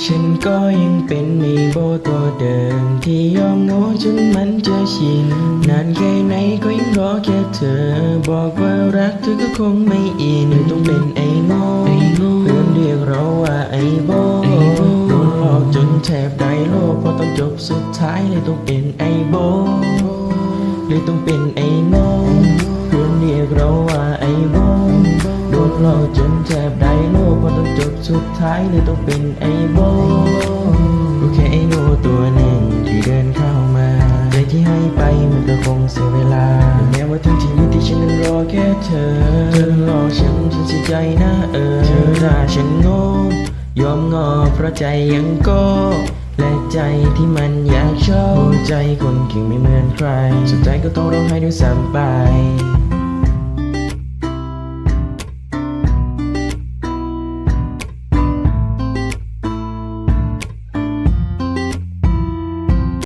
ฉันก็ยังเป็นไอ้โบตัวเดิมที่ยอมโง่จนมันจะชินนานแค่ไหนก็ยังรอแค่เธอบอกว่ารักเธอก็คงไม่อินต้องเป็นไอ้โง่เพื่อนเรียกเราว่าไอ้โบโดนหลอกจนแทบได้โลกพอตอนจบสุดท้ายเลยต้องเป็นไอ้โบเลยต้องเป็นไอ้โง่เพื่อนเรียกเราว่าไอ้โบโดนหลอกจนแทบได้โลกพอตอนจบสุดท้ายเลยต้องเป็นไอ้โบก็แค่ไอ้โง่ตัวหนึ่งที่เดินเข้ามาใจที่ให้ไปมันก็คงเสียเวลาแม้ว่าทั้งชีวิตที่ฉันนั้นรอแค่เธอหลอกฉันเสียใจนะเธอถ้าฉันโง่ยอมงอเพราะใจยังโก้และใจที่มันอยากชอบใจคนเก่งไม่เหมือนใครสุดท้ายก็ต้องร้องไห้ด้วยซ้ำไป